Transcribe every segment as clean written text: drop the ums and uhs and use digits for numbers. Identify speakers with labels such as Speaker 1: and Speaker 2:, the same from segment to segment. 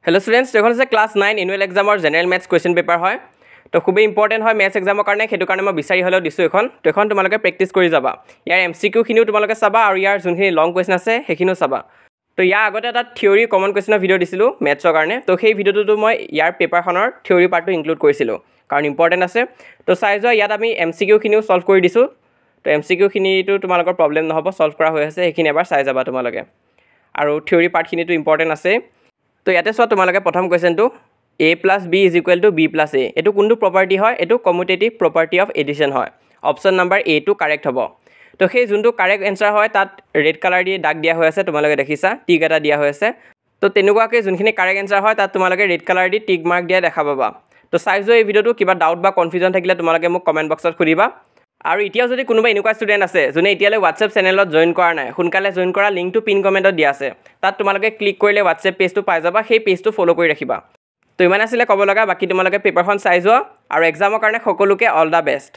Speaker 1: hello students এখন আছে class 9 annual এক্সামৰ জেনাৰেল ম্যাথছ কোৱেশ্চন পেপাৰ হয় তো খুব ইম্পৰ্টেন্ট হয় ম্যাথছ এক্সামৰ কাৰণে হেতু কাৰণে মই বিচাৰি হলেও দিছো এখন তো এখন তোমালোকে প্ৰেক্টিস কৰি যাবা ইয়াৰ এমসিকিউ খিনিও তোমালোকে চাবা আৰু ইয়াৰ যোনখিনি লং কোৱেশ্চন আছে হেখিনো চাবা তো ইয়াৰ আগতে এটা থিওৰি কমন কোৱেশ্চনৰ ভিডিও দিছিলো ম্যাথছৰ কাৰণে তো সেই ভিডিওটো মই ইয়াৰ পেপাৰখনৰ থিওৰি পাৰ্টটো ইনক্লুড কৰিছিলো কাৰণ ইম্পৰ্টেন্ট আছে তো চাই যোৱা ইয়াত আমি এমসিকিউ খিনিও সলভ কৰি দিছো তো এমসিকিউ খিনিটো তোমালোকৰ প্ৰবলেম নহব সলভ কৰা হৈ আছে হেখিনি এবাৰ চাই যাবা তোমালোকে আৰু থিওৰি পাৰ্ট খিনিটো ইম্পৰ্টেন্ট আছে তো ইয়াতে সব তোমালোকে প্ৰথম কোৱেশ্চনটো a + b = b + a এটো কোনটো প্ৰপাৰ্টি হয় এটো কমিউটেটিভ প্ৰপাৰ্টি অফ এডিশন হয় অপচন নাম্বাৰ a টো কাৰেক্ট হ'ব তো সেই যোনটো কাৰেক্ট আনসাৰ হয় তাত ৰেড কালাৰ দি দাগ দিয়া হৈ আছে তোমালোকে দেখিছা টিক এটা দিয়া হৈ আছে তো তেনেকুৱাকৈ যোনখিনি কাৰেক্ট আনসাৰ হয় তাত তোমালোকে ৰেড কালাৰ দি টিক মাৰ্ক দিয়া দেখা পাবা তো চাইজো এই ভিডিওটো কিবা ডাউট বা কনফিউজন থাকিলে তোমালোকে মোক কমেন্ট বক্সত খুদিবা আৰু এতিয়া যদি কোনোবা এনেকুৱা ষ্টুডেন্ট আছে যোনে এতিয়ালৈ WhatsApp চেনেলত জয়েন কৰা নাই সোনকালে জয়েন কৰা লিংকটো পিন কমেন্টত দিয়া আছে তাত তোমালোকে ক্লিক কৰিলে WhatsApp পেজটো পাই যাবা সেই পেজটো ফলো কৰি ৰাখিবা তো ইমান আছিলে ক'ব লগা বাকি তোমালোকে পেপাৰখন চাই যোৱা আৰু এক্সামৰ কাৰণে সকলোকে অল দা বেষ্ট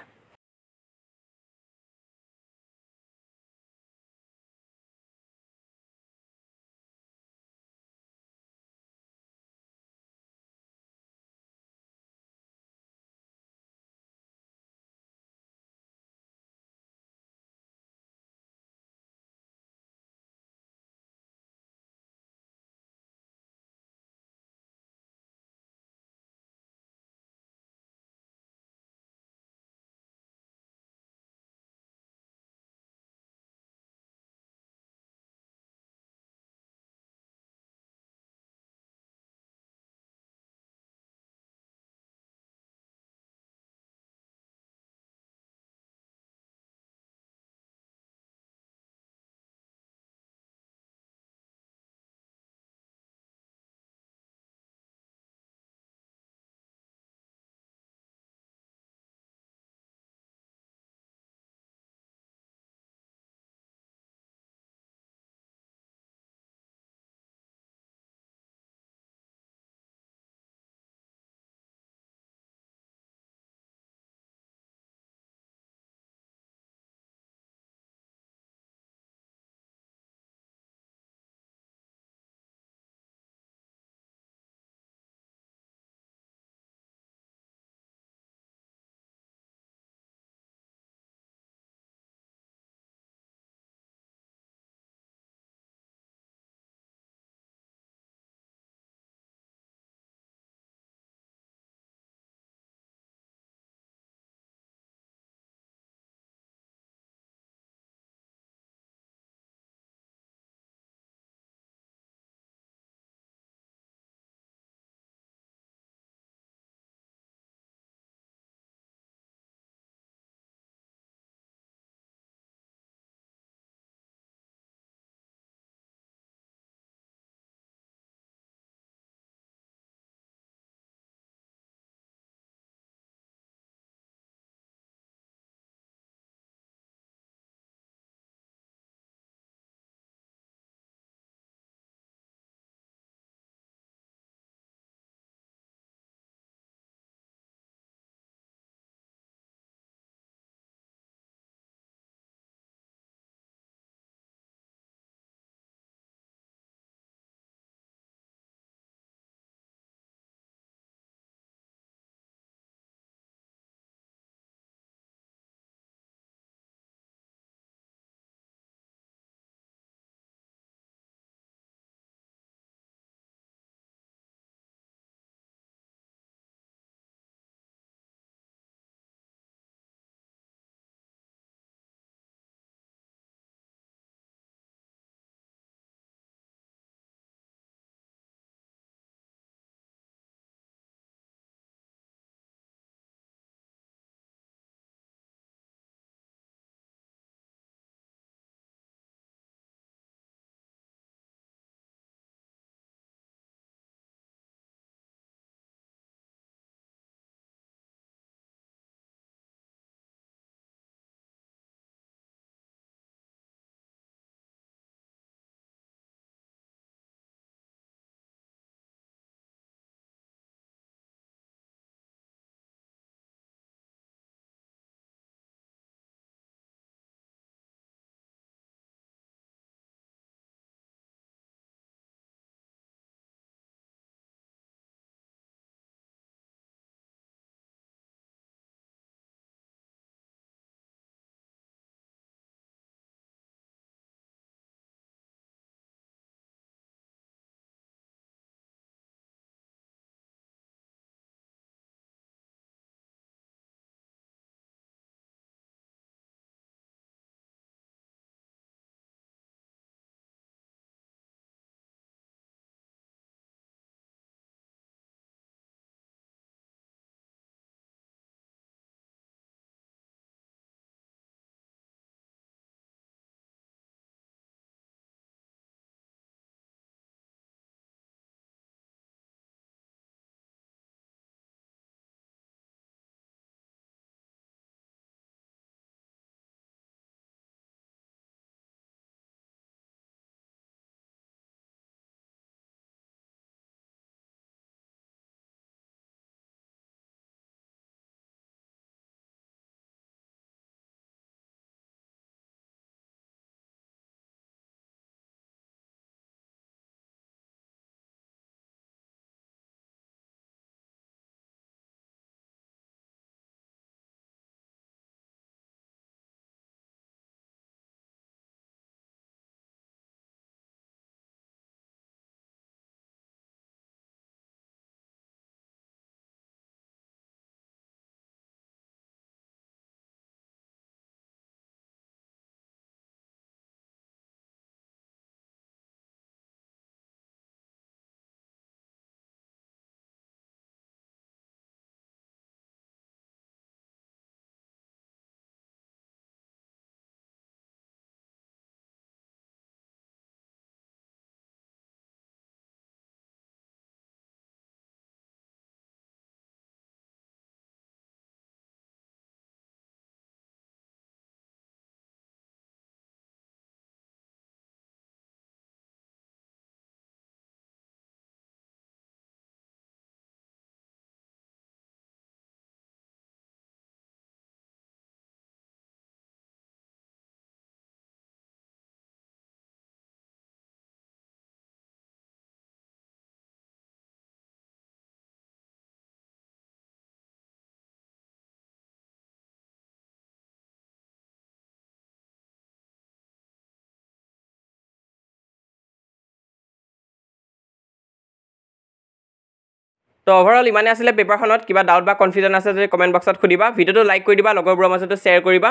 Speaker 1: তো ওভাৰঅল ইমানে আছিলে পেপাৰখনত কিবা ডাউট বা কনফিউজন আছে যদি কমেণ্ট বক্সত সুধিবা ভিডিঅ'টো লাইক কৰি দিবা লগৰবোৰৰ মাজতো শ্বেয়াৰ কৰিবা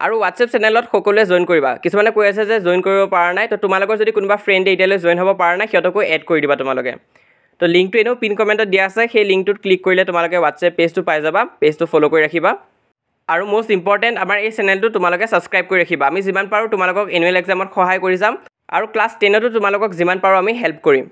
Speaker 1: আৰু হোৱাটছএপ চেনেলত সকলোৱে জইন কৰিবা কিছুমানে কৈ আছে যে জইন কৰিব পৰা নাই তো তোমালোকৰ যদি কোনোবা ফ্ৰেণ্ডে এতিয়ালৈ জইন হ'ব পৰা নাই সিহঁতকো এড কৰি দিবা তোমালোকে তো লিংকটো এনেও পিন কমেণ্টত দিয়া আছে সেই লিংকটোত ক্লিক কৰিলে তোমালোকে হোৱাটছএপ পেজটো পাই যাবা পেজটো ফ'ল' কৰি ৰাখিবা আৰু মোষ্ট ইম্পৰ্টেণ্ট আমাৰ এই চেনেলটো তোমালোকে ছাবস্ক্ৰাইব কৰি ৰাখিবা আমি যিমান পাৰোঁ তোমালোকক এনুৱেল এক্সামত সহায় কৰি যাম আৰু ক্লাছ 10তো তোমালোকক যিমান পাৰোঁ আমি হেল্প কৰিম